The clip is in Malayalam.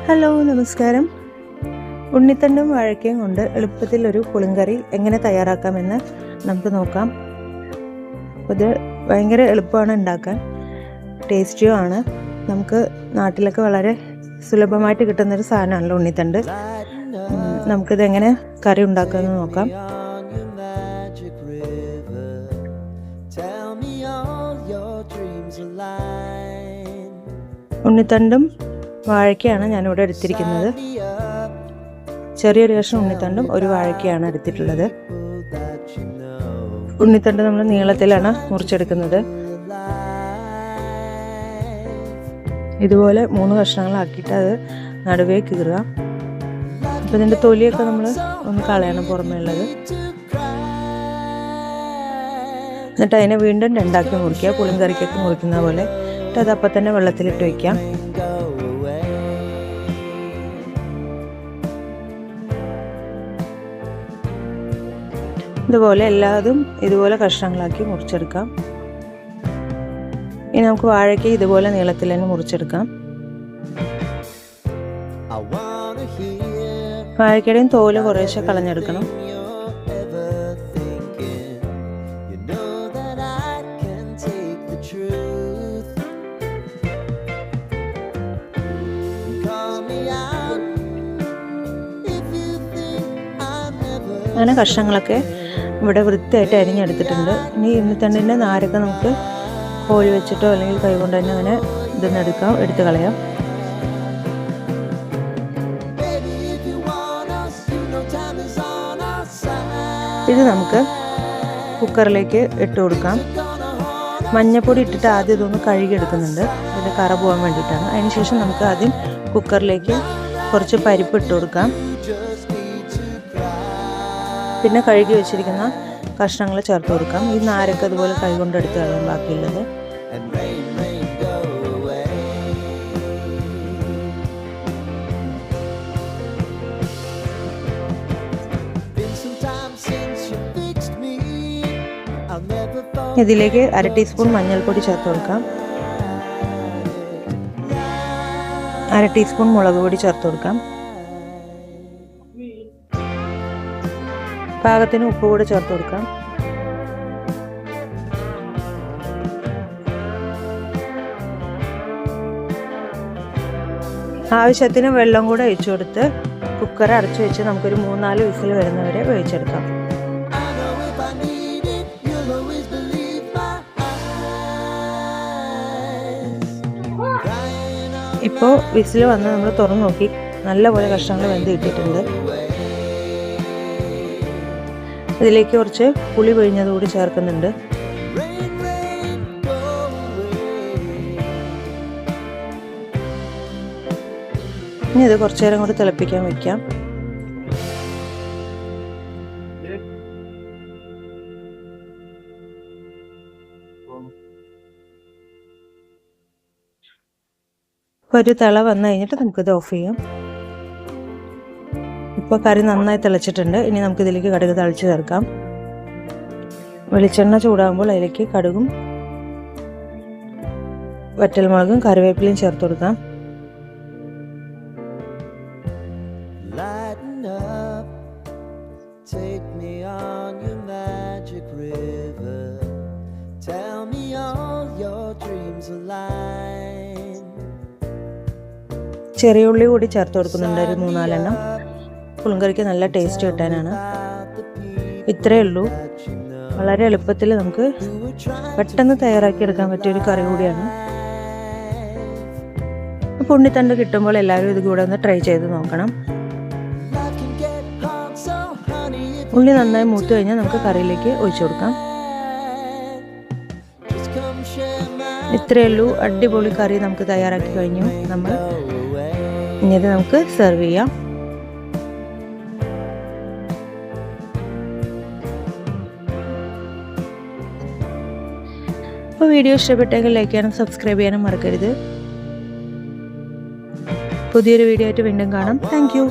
ഹലോ, നമസ്കാരം. ഉണ്ണിത്തണ്ടും വാഴയ്ക്കയും കൊണ്ട് എളുപ്പത്തിലൊരു പുളിങ്കറി എങ്ങനെ തയ്യാറാക്കാമെന്ന് നമുക്ക് നോക്കാം. ഇത് ഭയങ്കര എളുപ്പമാണ് ഉണ്ടാക്കാൻ, ടേസ്റ്റിയും ആണ്. നമുക്ക് നാട്ടിലൊക്കെ വളരെ സുലഭമായിട്ട് കിട്ടുന്നൊരു സാധനമാണല്ലോ ഉണ്ണിത്തണ്ട്. നമുക്കിതെങ്ങനെ കറി ഉണ്ടാക്കാമെന്ന് നോക്കാം. ഉണ്ണിത്തണ്ടും വാഴയ്ക്കയാണ് ഞാനിവിടെ എടുത്തിരിക്കുന്നത്. ചെറിയൊരു കഷ്ണം ഉണ്ണിത്തണ്ടും ഒരു വാഴയ്ക്കയാണ് എടുത്തിട്ടുള്ളത്. ഉണ്ണിത്തണ്ട് നമ്മൾ നീളത്തിലാണ് മുറിച്ചെടുക്കുന്നത്. ഇതുപോലെ 3 കഷ്ണങ്ങളാക്കിയിട്ട് അത് നടുവേ കീറുക. അപ്പോൾ ഇതിൻ്റെ തൊലിയൊക്കെ നമ്മൾ ഒന്ന് കളയണം, പുറമേ ഉള്ളത്. എന്നിട്ട് അതിനെ വീണ്ടും 2ആക്കി മുറിക്കുക, പുളിങ്കറിക്കൊക്കെ മുറിക്കുന്ന പോലെ. എന്നിട്ട് അത് അപ്പം തന്നെ വെള്ളത്തിലിട്ട് വയ്ക്കാം. ഇതുപോലെ എല്ലാതും ഇതുപോലെ കഷ്ണങ്ങളാക്കി മുറിച്ചെടുക്കാം. ഇനി നമുക്ക് വാഴയ്ക്ക് ഇതുപോലെ നീളത്തിൽ തന്നെ മുറിച്ചെടുക്കാം. വാഴയ്ക്കയുടെയും തോല് കുറേശ്ശെ കളഞ്ഞെടുക്കണം. അങ്ങനെ കഷ്ണങ്ങളൊക്കെ ഇവിടെ വൃത്തിയായിട്ട് അരിഞ്ഞെടുത്തിട്ടുണ്ട്. ഇനി ഉണ്ണിത്തണ്ടിൻ്റെ നാരൊക്കെ നമുക്ക് കോഴി വെച്ചിട്ടോ അല്ലെങ്കിൽ കൈകൊണ്ട് തന്നെ അങ്ങനെ ഇതൊന്നെടുക്കാം, എടുത്ത് കളയാം. ഇത് നമുക്ക് കുക്കറിലേക്ക് ഇട്ട് കൊടുക്കാം. മഞ്ഞൾപ്പൊടി ഇട്ടിട്ട് ആദ്യം ഇതൊന്ന് കഴുകിയെടുക്കുന്നുണ്ട്, ഇതിൻ്റെ കറ പോകാൻ വേണ്ടിയിട്ടാണ്. അതിനുശേഷം നമുക്ക് ആദ്യം കുക്കറിലേക്ക് കുറച്ച് പരിപ്പ് ഇട്ട് കൊടുക്കാം. പിന്നെ കഴുകി വെച്ചിരിക്കുന്ന കഷ്ണങ്ങൾ ചേർത്ത് കൊടുക്കാം. ഈ നാരൊക്കെ അതുപോലെ കൈ കൊണ്ടെടുത്ത് കളയാം ബാക്കിയുള്ളത്. ഇതിലേക്ക് 1/2 ടീസ്പൂൺ മഞ്ഞൾപ്പൊടി ചേർത്ത് കൊടുക്കാം. 1/2 ടീസ്പൂൺ മുളക് പൊടി ചേർത്ത് കൊടുക്കാം. പാകത്തിന് ഉപ്പ് കൂടെ ചേർത്ത് കൊടുക്കാം. ആവശ്യത്തിന് വെള്ളം കൂടെ ഒഴിച്ചു കൊടുത്ത് കുക്കർ അടച്ചു വെച്ച് നമുക്കൊരു 3-4 വിസിൽ വരുന്നവരെ വേവിച്ചെടുക്കാം. ഇപ്പോൾ വിസിൽ വന്ന് നമ്മൾ തുറന്നു നോക്കി, നല്ലപോലെ കഷ്ണങ്ങൾ വെന്ത് കിട്ടിയിട്ടുണ്ട്. ഇതിലേക്ക് കുറച്ച് പുളി പിഴിഞ്ഞത് കൂടി ചേർക്കുന്നുണ്ട്. ഇനി ഇത് കുറച്ചു നേരം കൂടി തിളപ്പിക്കാൻ വയ്ക്കാം. ഒരു തിള വന്നു കഴിഞ്ഞിട്ട് നമുക്കിത് ഓഫ് ചെയ്യാം. ഇപ്പോൾ കറി നന്നായി തിളച്ചിട്ടുണ്ട്. ഇനി നമുക്കിതിലേക്ക് കടുക് തളിച്ച് ചേർക്കാം. വെളിച്ചെണ്ണ ചൂടാകുമ്പോൾ അതിലേക്ക് കടുകും വറ്റൽമുളകും കറിവേപ്പിലയും ചേർത്ത് കൊടുക്കാം. ചെറിയ ഉള്ളി കൂടി ചേർത്ത് കൊടുക്കുന്നുണ്ട്, ഒരു 3-4 എണ്ണം. പുളിങ്കറിക്ക് നല്ല ടേസ്റ്റ് കിട്ടാനാണ്. ഇത്രയേ ഉള്ളൂ. വളരെ എളുപ്പത്തിൽ നമുക്ക് പെട്ടെന്ന് തയ്യാറാക്കിയെടുക്കാൻ പറ്റിയൊരു കറി കൂടിയാണ്. അപ്പോൾ ഉണ്ണിത്തണ്ട് കിട്ടുമ്പോൾ എല്ലാവരും ഇത് കൂടെ ഒന്ന് ട്രൈ ചെയ്ത് നോക്കണം. ഉള്ളി നന്നായി മൂത്ത് കഴിഞ്ഞാൽ നമുക്ക് കറിയിലേക്ക് ഒഴിച്ചു കൊടുക്കാം. ഇത്രയേ ഉള്ളൂ. അടിപൊളി കറി നമുക്ക് തയ്യാറാക്കി കഴിഞ്ഞു. ഇനി ഇത് നമുക്ക് സെർവ് ചെയ്യാം. അപ്പോൾ വീഡിയോ ഇഷ്ടപ്പെട്ടെങ്കിൽ ലൈക്ക് ചെയ്യാനും സബ്സ്ക്രൈബ് ചെയ്യാനും മറക്കരുത്. പുതിയൊരു വീഡിയോ ആയിട്ട് വീണ്ടും കാണാം. Thank you.